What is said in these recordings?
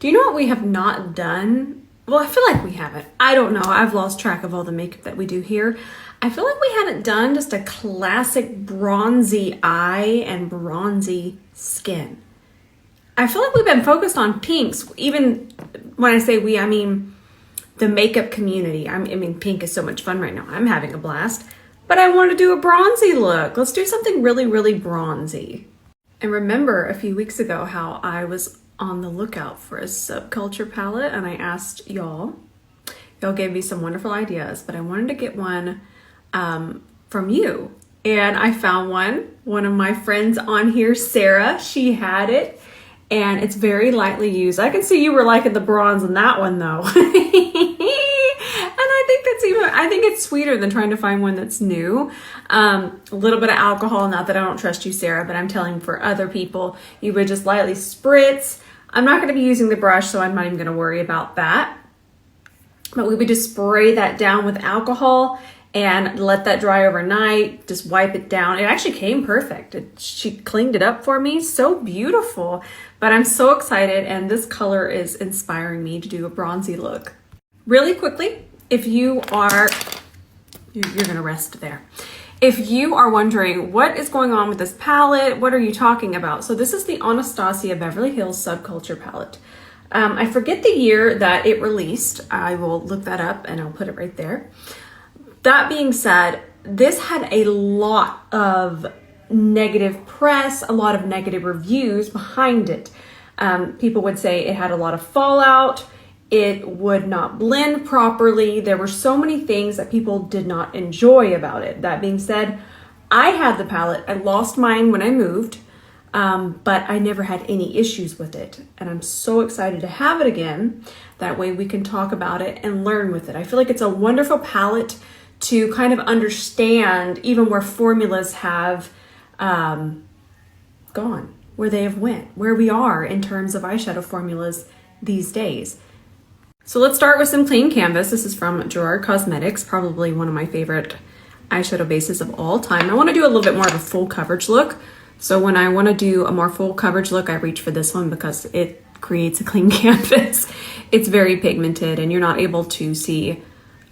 Do you know what we have not done? Well, I feel like we haven't. I don't know. I've lost track of all the makeup that we do here. I feel like we haven't done just a classic bronzy eye and bronzy skin. I feel like we've been focused on pinks. Even when I say we, I mean the makeup community. I mean, pink is so much fun right now. I'm having a blast. But I want to do a bronzy look. Let's do something really, really bronzy. And remember a few weeks ago how I was on the lookout for a subculture palette and I asked y'all. Y'all gave me some wonderful ideas, but I wanted to get one from you. And I found one. One of my friends on here, Sarah, she had it. And it's very lightly used. I can see you were liking the bronze in that one though. I think it's sweeter than trying to find one that's new. A little bit of alcohol, not that I don't trust you, Sarah, but I'm telling for other people, you would just lightly spritz. I'm not gonna be using the brush, so I'm not even gonna worry about that. But we would just spray that down with alcohol and let that dry overnight, just wipe it down. It actually came perfect. She cleaned it up for me, so beautiful. But I'm so excited, and this color is inspiring me to do a bronzy look. Really quickly, if you are, you're gonna rest there. If you are wondering what is going on with this palette, what are you talking about? So this is the Anastasia Beverly Hills Subculture palette. I forget the year that it released. I will look that up and I'll put it right there. That being said, this had a lot of negative press, a lot of negative reviews behind it. People would say it had a lot of fallout. It would not blend properly. There were so many things that people did not enjoy about it. That being said, I had the palette. I lost mine when I moved, but I never had any issues with it. And I'm so excited to have it again. That way we can talk about it and learn with it. I feel like it's a wonderful palette to kind of understand even where formulas have gone, where they have went, where we are in terms of eyeshadow formulas these days. So let's start with some clean canvas. This is from Gerard Cosmetics, probably one of my favorite eyeshadow bases of all time. I want to do a little bit more of a full coverage look. So when I want to do a more full coverage look, I reach for this one because it creates a clean canvas. It's very pigmented and you're not able to see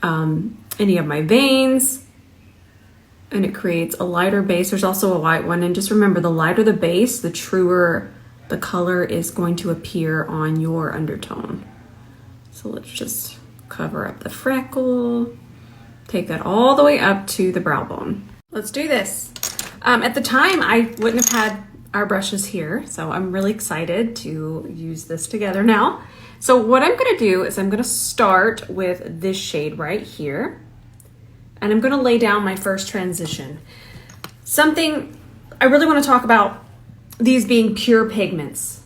any of my veins. And it creates a lighter base. There's also a white one. And just remember, the lighter the base, the truer the color is going to appear on your undertone. So let's just cover up the freckle, take that all the way up to the brow bone. Let's do this. At the time, I wouldn't have had our brushes here, so I'm really excited to use this together now. So what I'm gonna do is I'm gonna start with this shade right here, and I'm gonna lay down my first transition. Something I really wanna talk about, these being pure pigments.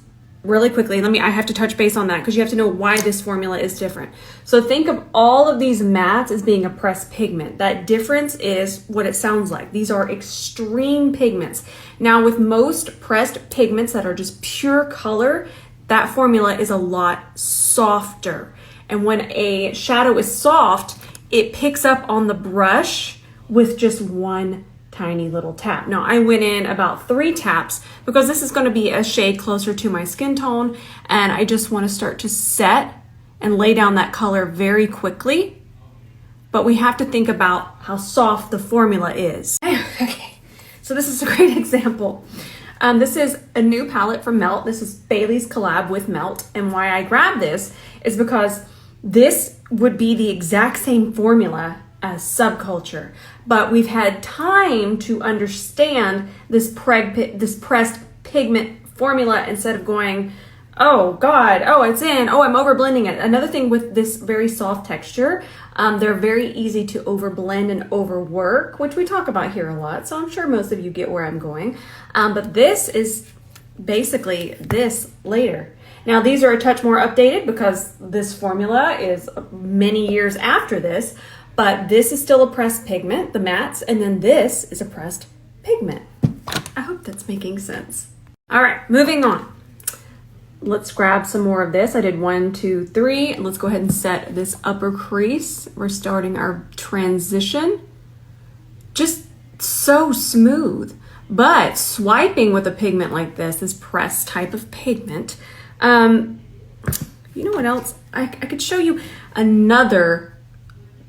Really quickly, I have to touch base on that because you have to know why this formula is different. So think of all of these mattes as being a pressed pigment. That difference is what it sounds like. These are extreme pigments. Now with most pressed pigments that are just pure color, that formula is a lot softer. And when a shadow is soft, it picks up on the brush with just one tiny little tap. Now I went in about 3 taps because this is going to be a shade closer to my skin tone and I just want to start to set and lay down that color very quickly. But we have to think about how soft the formula is. Okay, so this is a great example. This is a new palette from Melt. This is Bailey's collab with Melt, and why I grabbed this is because this would be the exact same formula as Subculture, but we've had time to understand this pressed pigment formula instead of going, oh God, oh it's in, oh I'm over blending it. Another thing with this very soft texture, they're very easy to over blend and overwork, which we talk about here a lot, so I'm sure most of you get where I'm going. But this is basically this later. Now these are a touch more updated because this formula is many years after this, but this is still a pressed pigment, the mattes, and then this is a pressed pigment. I hope that's making sense. All right, moving on. Let's grab some more of this. I did 1, 2, 3. Let's go ahead and set this upper crease. We're starting our transition. Just so smooth. But swiping with a pigment like this pressed type of pigment, You know what else? I could show you another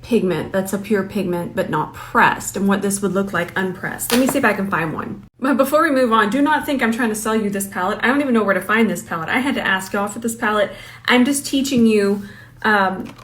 pigment that's a pure pigment but not pressed, and what this would look like unpressed. Let me see if I can find one. But before we move on, do not think I'm trying to sell you this palette. I don't even know where to find this palette. I had to ask y'all for this palette. I'm just teaching you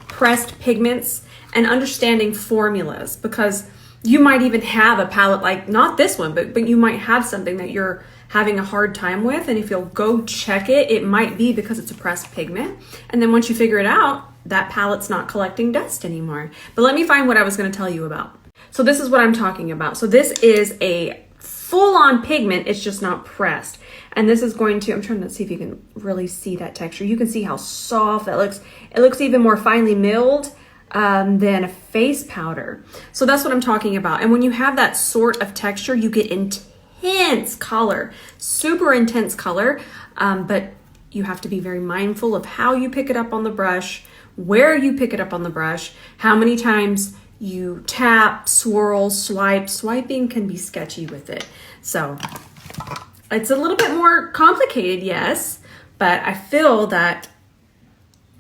pressed pigments and understanding formulas, because you might even have a palette like, not this one, but you might have something that you're having a hard time with, and if you'll go check it, it might be because it's a pressed pigment. And then once you figure it out, that palette's not collecting dust anymore. But let me find what I was going to tell you about. So this is what I'm talking about. So this is a full-on pigment, it's just not pressed. And this is going to, I'm trying to see if you can really see that texture. You can see how soft that looks. It looks even more finely milled than a face powder. So that's what I'm talking about. And when you have that sort of texture, you get intense color, super intense color, but you have to be very mindful of how you pick it up on the brush, where you pick it up on the brush, how many times you tap, swirl, swipe. Swiping can be sketchy with it. So it's a little bit more complicated, yes, but I feel that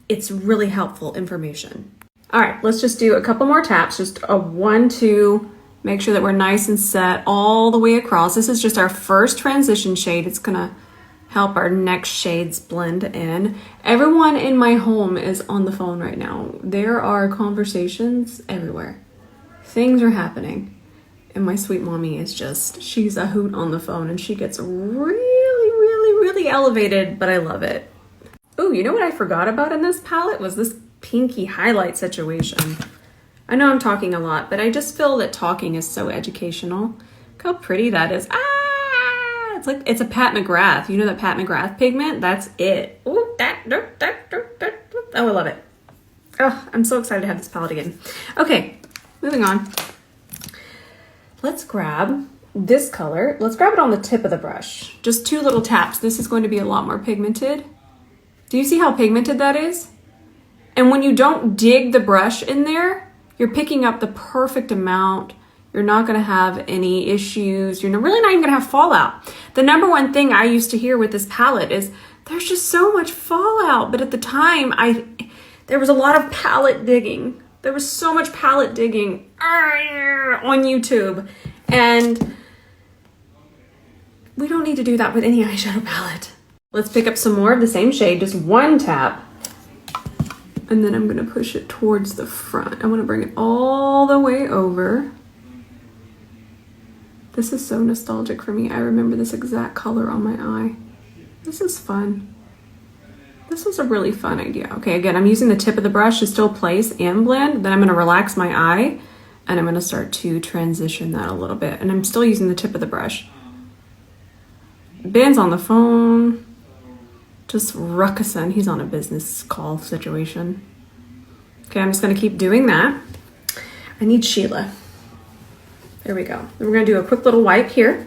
it's really helpful information. All right, let's just do a couple more taps, just a 1, 2, make sure that we're nice and set all the way across. This is just our first transition shade. It's gonna help our next shades blend in. Everyone in my home is on the phone right now. There are conversations everywhere. Things are happening. And my sweet mommy is just, she's a hoot on the phone, and she gets really elevated, but I love it. Oh, you know what I forgot about in this palette was this pinky highlight situation. I know I'm talking a lot, but I just feel that talking is so educational. Look how pretty that is. It's like, it's a Pat McGrath. You know that Pat McGrath pigment? That's it. Ooh, oh, I love it. Oh, I'm so excited to have this palette again. Okay, moving on. Let's grab this color. Let's grab it on the tip of the brush. Just 2 little taps. This is going to be a lot more pigmented. Do you see how pigmented that is? And when you don't dig the brush in there, you're picking up the perfect amount. You're not gonna have any issues. You're really not even gonna have fallout. The number one thing I used to hear with this palette is, there's just so much fallout. But at the time, there was a lot of palette digging. There was so much palette digging on YouTube. And we don't need to do that with any eyeshadow palette. Let's pick up some more of the same shade, just 1 tap. And then I'm gonna push it towards the front. I wanna bring it all the way over. This is so nostalgic for me. I remember this exact color on my eye. This is fun. This was a really fun idea. Okay, again, I'm using the tip of the brush to still place and blend. Then I'm gonna relax my eye, and I'm gonna start to transition that a little bit. And I'm still using the tip of the brush. Ben's on the phone, just ruckusing. He's on a business call situation. Okay, I'm just gonna keep doing that. I need Sheila. There we go. Then we're gonna do a quick little wipe here.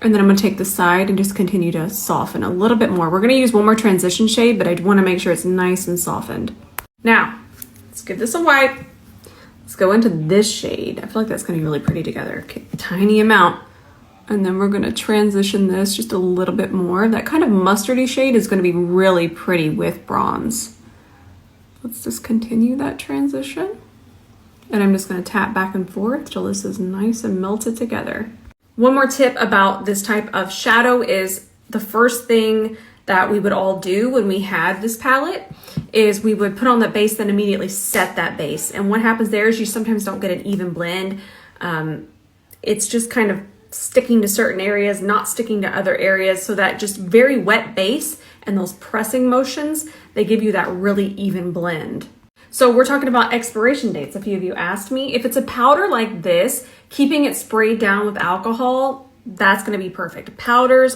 And then I'm gonna take the side and just continue to soften a little bit more. We're gonna use one more transition shade, but I wanna make sure it's nice and softened. Now, let's give this a wipe. Let's go into this shade. I feel like that's gonna be really pretty together. Okay, tiny amount. And then we're gonna transition this just a little bit more. That kind of mustardy shade is gonna be really pretty with bronze. Let's just continue that transition. And I'm just gonna tap back and forth till this is nice and melted together. One more tip about this type of shadow is the first thing that we would all do when we had this palette is we would put on the base, then immediately set that base. And what happens there is you sometimes don't get an even blend. It's just kind of sticking to certain areas, not sticking to other areas. So that just very wet base and those pressing motions, they give you that really even blend. So we're talking about expiration dates. A few of you asked me. If it's a powder like this, keeping it sprayed down with alcohol, that's gonna be perfect. Powders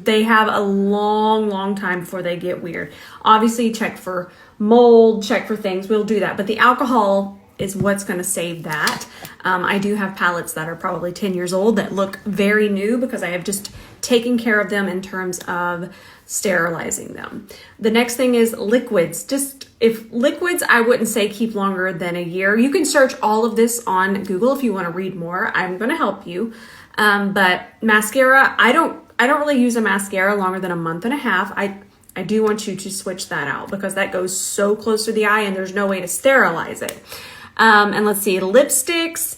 they have a long time before they get weird. Obviously check for mold, check for things, we'll do that. But the alcohol is what's gonna save that. I do have palettes that are probably 10 years old that look very new because I have just taken care of them in terms of sterilizing them. The next thing is liquids. If liquids, I wouldn't say keep longer than a year. You can search all of this on Google if you want to read more. I'm going to help you. But mascara, I don't really use a mascara longer than a month and a half. I do want you to switch that out because that goes so close to the eye and there's no way to sterilize it. And let's see, lipsticks.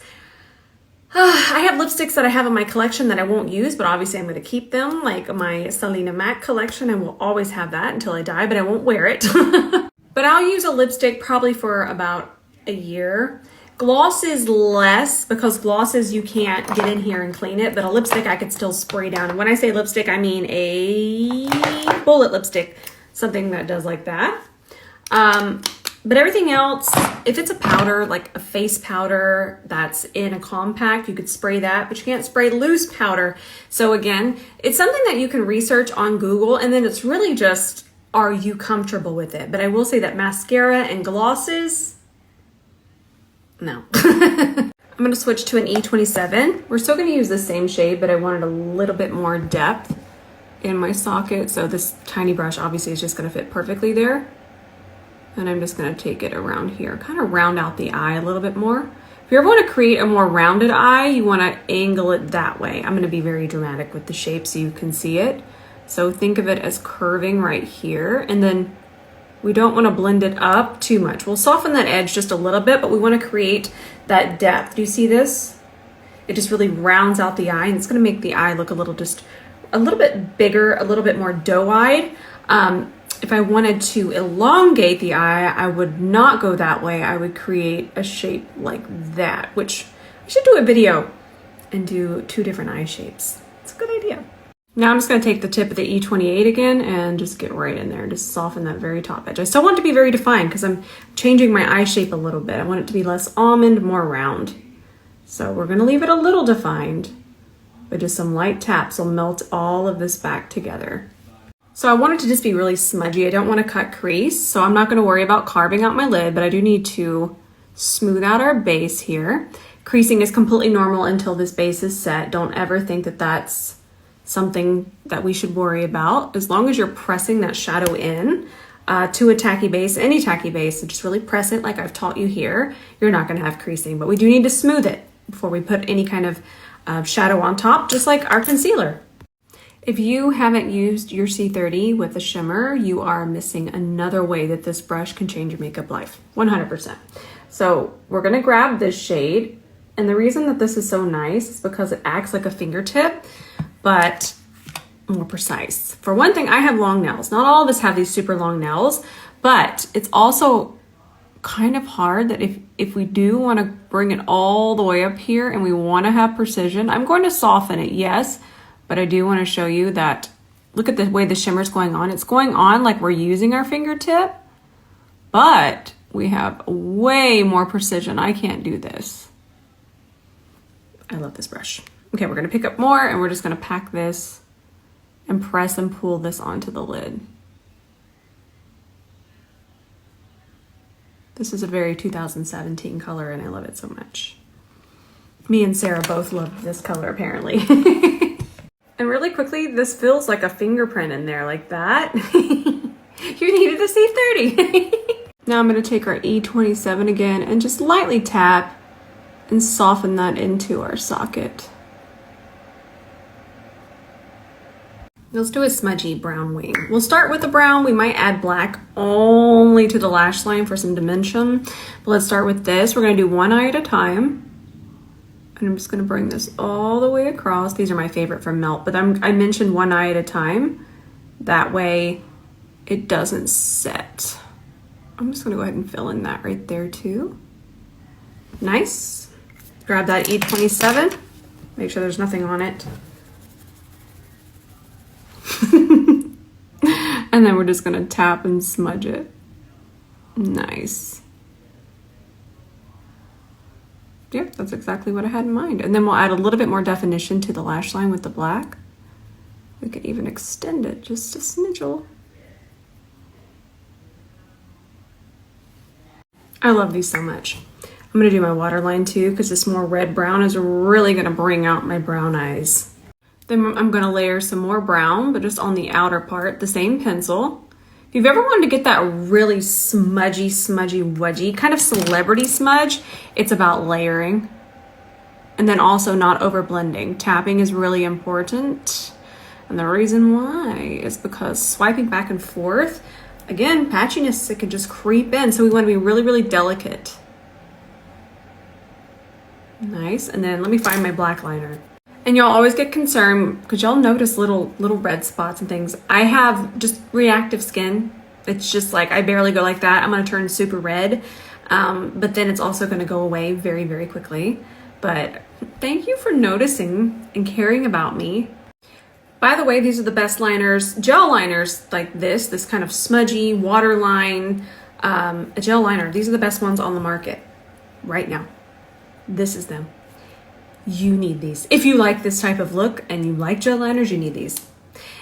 I have lipsticks that I have in my collection that I won't use, but obviously I'm going to keep them. Like my Selena Mac collection, I will always have that until I die, but I won't wear it. But I'll use a lipstick probably for about a year. Glosses less, because glosses you can't get in here and clean it, but a lipstick I could still spray down. And when I say lipstick, I mean a bullet lipstick, something that does like that. But everything else, if it's a powder, like a face powder that's in a compact, you could spray that, but you can't spray loose powder. So again, it's something that you can research on Google, and then it's really just, are you comfortable with it? But I will say that mascara and glosses, no. I'm going to switch to an E27. We're still going to use the same shade, but I wanted a little bit more depth in my socket. So this tiny brush obviously is just going to fit perfectly there. And I'm just going to take it around here, kind of round out the eye a little bit more. If you ever want to create a more rounded eye, you want to angle it that way. I'm going to be very dramatic with the shape so you can see it. So think of it as curving right here. And then we don't want to blend it up too much. We'll soften that edge just a little bit, but we want to create that depth. Do you see this? It just really rounds out the eye, and it's going to make the eye look a little bit bigger, a little bit more doe-eyed. If I wanted to elongate the eye, I would not go that way. I would create a shape like that, which I should do a video and do 2 different eye shapes. It's a good idea. Now I'm just going to take the tip of the E28 again and just get right in there and just soften that very top edge. I still want it to be very defined because I'm changing my eye shape a little bit. I want it to be less almond, more round. So we're going to leave it a little defined, but just some light taps will melt all of this back together. So I want it to just be really smudgy. I don't want to cut crease, so I'm not going to worry about carving out my lid, but I do need to smooth out our base here. Creasing is completely normal until this base is set. Don't ever think that that's something that we should worry about. As long as you're pressing that shadow in to a tacky base, any tacky base, so just really press it like I've taught you here, you're not going to have creasing. But we do need to smooth it before we put any kind of shadow on top, just like our concealer. If you haven't used your C30 with a shimmer, you are missing another way that this brush can change your makeup life, 100%. So we're gonna grab this shade, and the reason that this is so nice is because it acts like a fingertip, but more precise. For one thing, I have long nails. Not all of us have these super long nails, but it's also kind of hard that if we do wanna bring it all the way up here and we wanna have precision, I'm going to soften it, yes, but I do want to show you that, look at the way the shimmer's going on. It's going on like we're using our fingertip, but we have way more precision. I can't do this. I love this brush. Okay, we're going to pick up more and we're just going to pack this and press and pull this onto the lid. This is a very 2017 color and I love it so much. Me and Sarah both love this color apparently. And really quickly, this feels like a fingerprint in there like that. You needed a C30. Now I'm going to take our E27 again and just lightly tap and soften that into our socket. Let's do a smudgy brown wing. We'll start with the brown. We might add black only to the lash line for some dimension. But let's start with this. We're going to do one eye at a time. And I'm just going to bring this all the way across. These are my favorite from Melt, but I mentioned one eye at a time. That way it doesn't set. I'm just going to go ahead and fill in that right there too. Nice. Grab that E27. Make sure there's nothing on it. And then we're just going to tap and smudge it. Nice. Yep, that's exactly what I had in mind. And then we'll add a little bit more definition to the lash line with the black. We could even extend it just a smidgel. I love these so much. I'm gonna do my waterline too because this more red brown is really gonna bring out my brown eyes. Then I'm gonna layer some more brown, but just on the outer part, the same pencil. If you've ever wanted to get that really smudgy, wudgy, kind of celebrity smudge, it's about layering. And then also not over blending. Tapping is really important. And the reason why is because swiping back and forth, again, patchiness, it can just creep in. So we want to be really, really delicate. Nice. And then let me find my black liner. And y'all always get concerned because y'all notice little red spots and things. I have just reactive skin. It's just like I barely go like that. I'm going to turn super red. But then it's also going to go away very, very quickly. But thank you for noticing and caring about me. By the way, these are the best liners, gel liners like this kind of smudgy waterline, a gel liner. These are the best ones on the market right now. This is them. You need these. If you like this type of look and you like gel liners, you need these.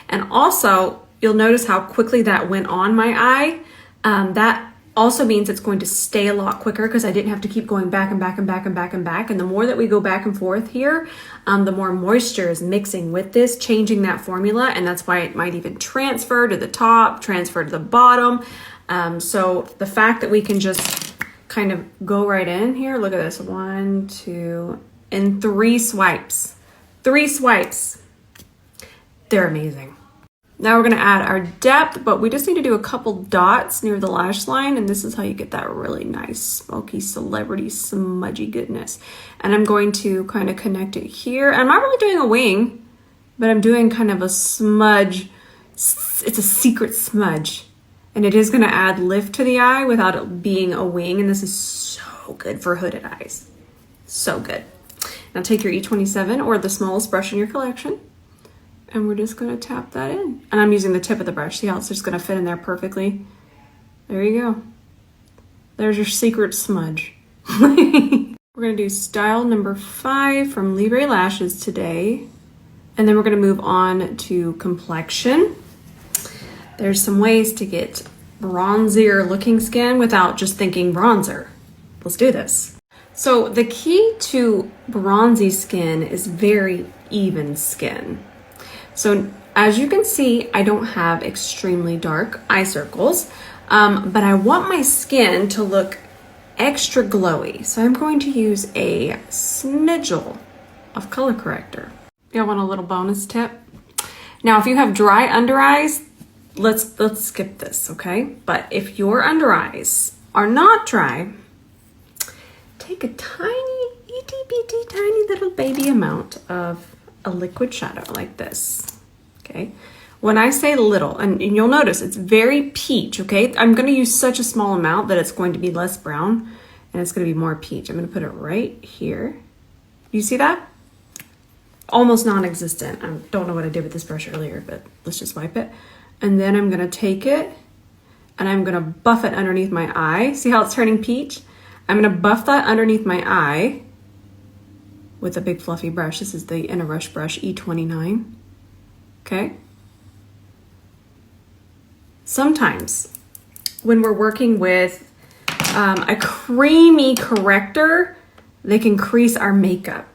And also, you'll notice how quickly that went on my eye. That also means it's going to stay a lot quicker because I didn't have to keep going back and back and back and back and back. And the more that we go back and forth here, the more moisture is mixing with this, changing that formula. And that's why it might even transfer to the top, transfer to the bottom. So the fact that we can just kind of go right in here, look at this, 1, 2, and 3 swipes. 3 swipes. They're amazing. Now we're going to add our depth, but we just need to do a couple dots near the lash line, and this is how you get that really nice, smoky, celebrity, smudgy goodness. And I'm going to kind of connect it here. I'm not really doing a wing, but I'm doing kind of a smudge. It's a secret smudge, and it is going to add lift to the eye without it being a wing, and this is so good for hooded eyes. So good. Now take your E27 or the smallest brush in your collection. And we're just going to tap that in. And I'm using the tip of the brush. See how it's just going to fit in there perfectly? There you go. There's your secret smudge. We're going to do style number 5 from Libre Lashes today. And then we're going to move on to Complexion. There's some ways to get bronzier looking skin without just thinking bronzer. Let's do this. So the key to bronzy skin is very even skin. So as you can see, I don't have extremely dark eye circles, but I want my skin to look extra glowy. So I'm going to use a smidgel of color corrector. Y'all want a little bonus tip? Now, if you have dry under eyes, let's skip this, okay? But if your under eyes are not dry, take a tiny, itty bitty, tiny little baby amount of a liquid shadow like this, okay? When I say little, and you'll notice it's very peach, okay? I'm gonna use such a small amount that it's going to be less brown and it's gonna be more peach. I'm gonna put it right here. You see that? Almost non-existent. I don't know what I did with this brush earlier, but let's just wipe it. And then I'm gonna take it and I'm gonna buff it underneath my eye. See how it's turning peach? I'm gonna buff that underneath my eye with a big fluffy brush. This is the In a Rush brush, E29, okay? Sometimes when we're working with a creamy corrector, they can crease our makeup.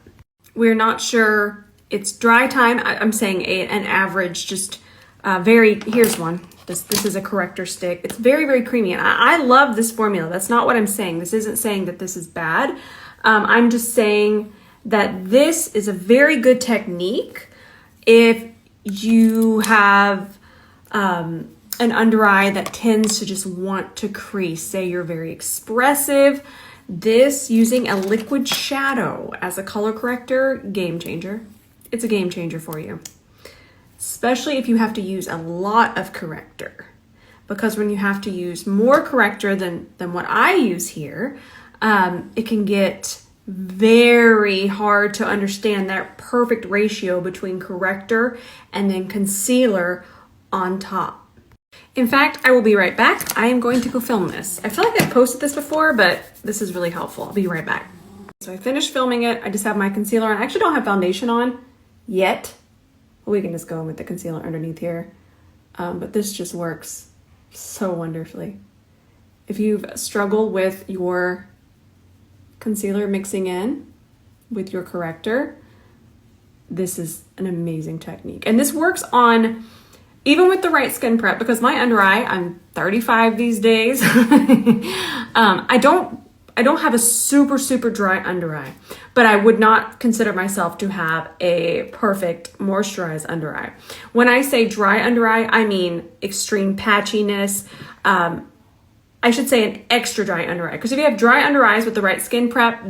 We're not sure it's dry time. I'm saying an average, just here's one. This is a corrector stick. It's very, very creamy. And I love this formula. That's not what I'm saying. This isn't saying that this is bad. I'm just saying that this is a very good technique if you have an under eye that tends to just want to crease. Say you're very expressive. This, using a liquid shadow as a color corrector, game changer. It's a game changer for you. Especially if you have to use a lot of corrector. Because when you have to use more corrector than what I use here, it can get very hard to understand that perfect ratio between corrector and then concealer on top. In fact, I will be right back. I am going to go film this. I feel like I've posted this before, but this is really helpful. I'll be right back. So I finished filming it. I just have my concealer on. I actually don't have foundation on yet. We can just go in with the concealer underneath here. But this just works so wonderfully. If you've struggled with your concealer mixing in with your corrector, this is an amazing technique. And this works on, even with the right skin prep, because my under eye, I'm 35 these days. I I don't have a super, super dry under eye, but I would not consider myself to have a perfect moisturized under eye. When I say dry under eye, I mean extreme patchiness. I should say an extra dry under eye, because if you have dry under eyes with the right skin prep,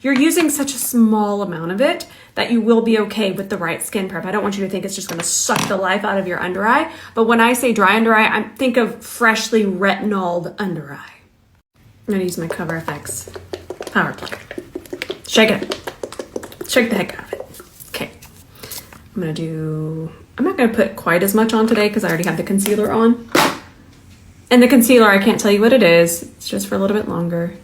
you're using such a small amount of it that you will be okay with the right skin prep. I don't want you to think it's just going to suck the life out of your under eye. But when I say dry under eye, I think of freshly retinoled under eye. I'm going to use my Cover FX power plucker. Shake it. Shake the heck out of it. Okay. I'm not going to put quite as much on today because I already have the concealer on. And the concealer, I can't tell you what it is. It's just for a little bit longer.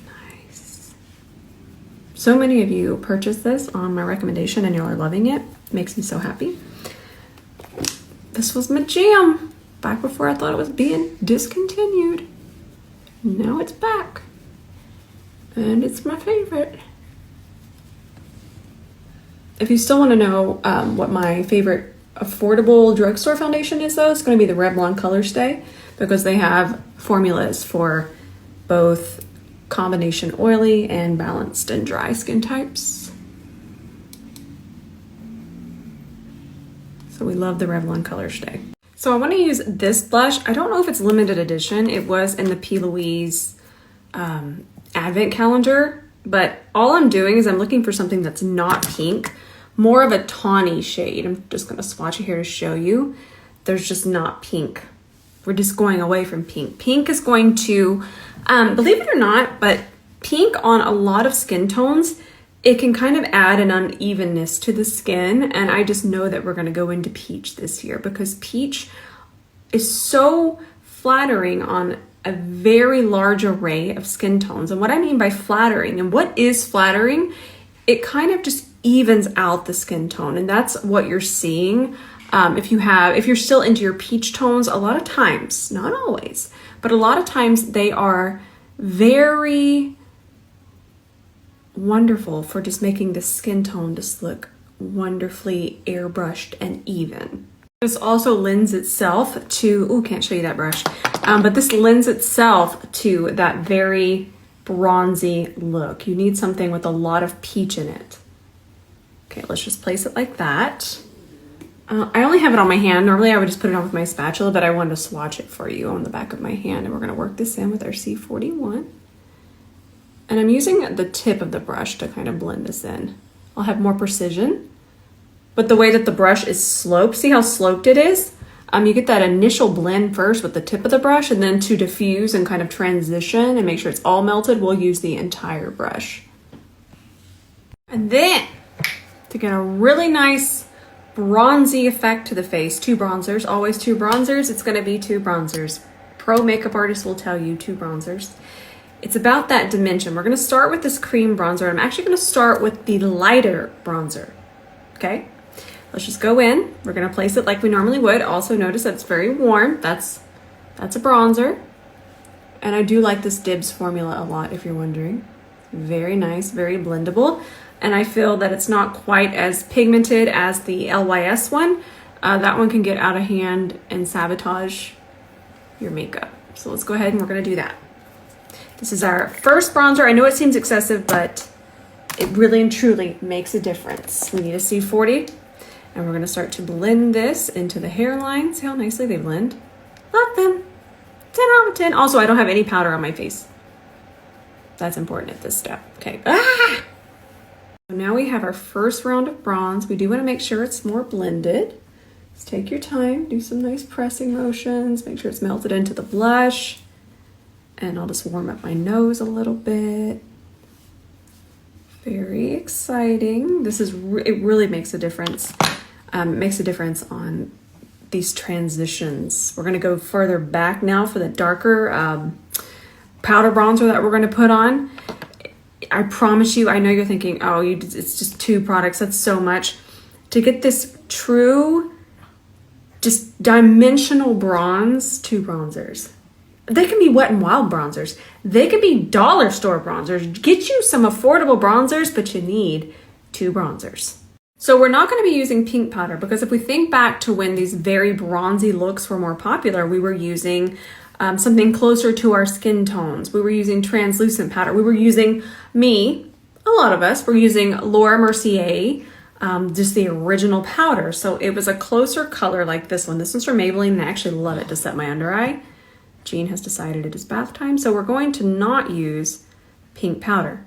Nice. So many of you purchased this on my recommendation and y'all are loving it. Makes me so happy. This was my jam back before I thought it was being discontinued. Now it's back. And it's my favorite. If you still want to know what my favorite affordable drugstore foundation is, though, it's going to be the Revlon Color Stay, because they have formulas for both combination oily and balanced and dry skin types. So we love the Revlon Color Stay. So I want to use this blush. I don't know if it's limited edition. It was in the P. Louise advent calendar, but all I'm doing is I'm looking for something that's not pink, more of a tawny shade. I'm just going to swatch it here to show you. There's just not pink. We're just going away from pink. Pink is going to, believe it or not, but pink on a lot of skin tones, it can kind of add an unevenness to the skin. And I just know that we're going to go into peach this year because peach is so flattering on a very large array of skin tones. And what I mean by flattering, and what is flattering, it kind of just evens out the skin tone. And that's what you're seeing. If you're still into your peach tones, a lot of times, not always, but a lot of times they are very wonderful for just making the skin tone just look wonderfully airbrushed and even. This also lends itself to, can't show you that brush, but this lends itself to that very bronzy look. You need something with a lot of peach in it. Okay, let's just place it like that. I only have it on my hand. Normally I would just put it on with my spatula, but I wanted to swatch it for you on the back of my hand, and we're gonna work this in with our C41. And I'm using the tip of the brush to kind of blend this in. I'll have more precision, but the way that the brush is sloped, see how sloped it is? You get that initial blend first with the tip of the brush, and then to diffuse and kind of transition and make sure it's all melted, we'll use the entire brush. And then to get a really nice bronzy effect to the face, 2 bronzers, always 2 bronzers. It's gonna be 2 bronzers. Pro makeup artists will tell you 2 bronzers. It's about that dimension. We're gonna start with this cream bronzer. I'm actually gonna start with the lighter bronzer, okay? Let's just go in. We're gonna place it like we normally would. Also notice that it's very warm. That's a bronzer. And I do like this Dibs formula a lot, if you're wondering. Very nice, very blendable. And I feel that it's not quite as pigmented as the LYS one. That one can get out of hand and sabotage your makeup. So let's go ahead and we're gonna do that. This is our first bronzer. I know it seems excessive, but it really and truly makes a difference. We need a C40, and we're gonna start to blend this into the hairline. See how nicely they blend? Love them. 10 out of 10. Also, I don't have any powder on my face. That's important at this step. Okay. So now we have our first round of bronze. We do want to make sure it's more blended. Just take your time, do some nice pressing motions, make sure it's melted into the blush. And I'll just warm up my nose a little bit. Very exciting. This is, it really makes a difference. It makes a difference on these transitions. We're gonna go further back now for the darker powder bronzer that we're gonna put on. I promise you, I know you're thinking, oh, it's just 2 products, that's so much. To get this true, just dimensional bronze, 2 bronzers. They can be Wet n Wild bronzers. They can be dollar store bronzers. Get you some affordable bronzers, but you need 2 bronzers. So we're not going to be using pink powder because if we think back to when these very bronzy looks were more popular, we were using something closer to our skin tones. We were using translucent powder. We were using, a lot of us were using Laura Mercier, just the original powder. So it was a closer color like this one. This one's from Maybelline and I actually love it to set my under eye. Jean has decided it is bath time. So we're going to not use pink powder.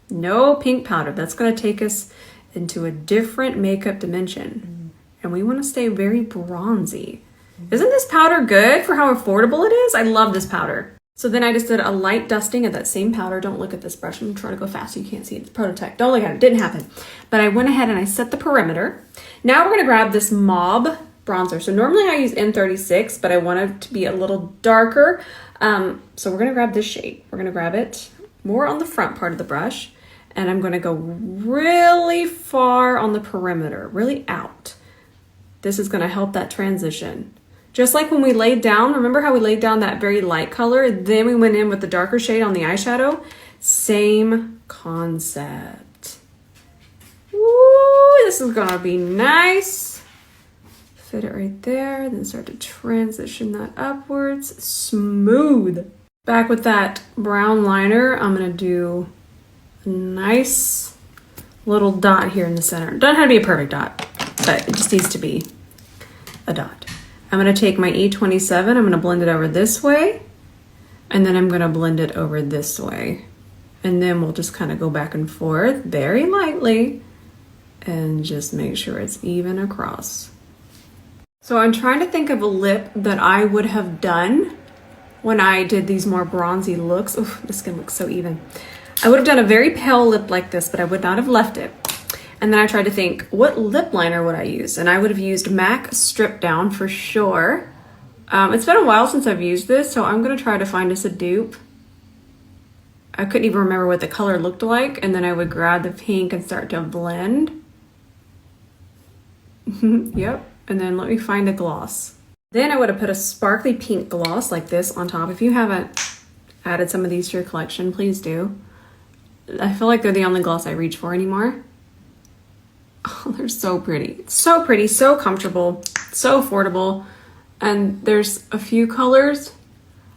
No pink powder. That's going to take us into a different makeup dimension. And we want to stay very bronzy. Isn't this powder good for how affordable it is? I love this powder. So then I just did a light dusting of that same powder. Don't look at this brush. I'm trying to go fast so you can't see it. It's prototype. Don't look at it. Didn't happen. But I went ahead and I set the perimeter. Now we're going to grab this Mauve bronzer. So normally I use N36, but I want it to be a little darker. So we're going to grab this shade. We're going to grab it more on the front part of the brush. And I'm going to go really far on the perimeter, really out. This is going to help that transition. Just like when we laid down, remember how we laid down that very light color, then we went in with the darker shade on the eyeshadow? Same concept. Woo, this is going to be nice. Fit it right there, then start to transition that upwards. Smooth. Back with that brown liner, I'm going to do nice little dot here in the center. Doesn't have to be a perfect dot, but it just needs to be a dot. I'm going to take my E27, I'm going to blend it over this way, and then I'm going to blend it over this way. And then we'll just kind of go back and forth very lightly and just make sure it's even across. So I'm trying to think of a lip that I would have done when I did these more bronzy looks. Oof, the skin looks so even. I would have done a very pale lip like this, but I would not have left it. And then I tried to think, what lip liner would I use? And I would have used MAC Strip Down for sure. It's been a while since I've used this, so I'm going to try to find us a dupe. I couldn't even remember what the color looked like. And then I would grab the pink and start to blend. Yep. And then let me find a gloss. Then I would have put a sparkly pink gloss like this on top. If you haven't added some of these to your collection, please do. I feel like they're the only gloss I reach for anymore. Oh, they're so pretty. So pretty, so comfortable, so affordable. And there's a few colors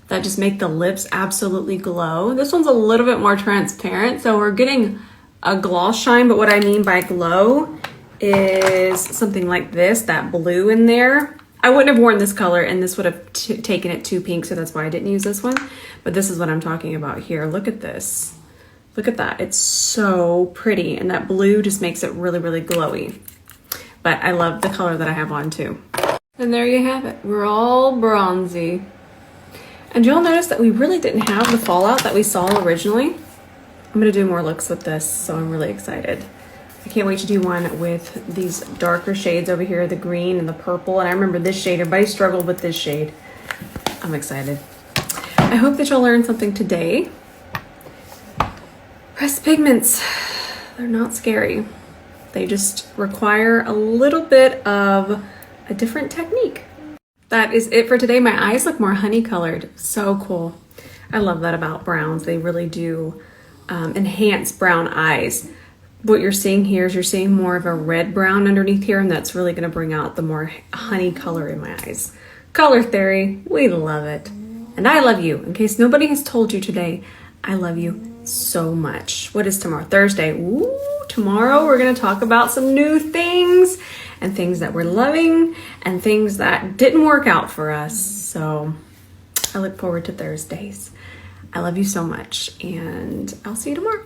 that just make the lips absolutely glow. This one's a little bit more transparent, so we're getting a gloss shine, but what I mean by glow is something like this, that blue in there. I wouldn't have worn this color and this would have taken it too pink, so that's why I didn't use this one. But this is what I'm talking about here. Look at this. Look at that. It's so pretty. And that blue just makes it really, really glowy. But I love the color that I have on too. And there you have it. We're all bronzy. And you'll notice that we really didn't have the fallout that we saw originally. I'm going to do more looks with this, so I'm really excited. I can't wait to do one with these darker shades over here, the green and the purple. And I remember this shade. Everybody struggled with this shade. I'm excited. I hope that you'll learn something today. Pressed pigments, they're not scary. They just require a little bit of a different technique. That is it for today. My eyes look more honey colored. So cool. I love that about browns. They really do enhance brown eyes. What you're seeing here is you're seeing more of a red brown underneath here, and that's really going to bring out the more honey color in my eyes. Color theory, we love it. And I love you. In case nobody has told you today, I love you so much. What is tomorrow? Thursday. Ooh, tomorrow we're going to talk about some new things and things that we're loving and things that didn't work out for us. So I look forward to Thursdays. I love you so much, and I'll see you tomorrow.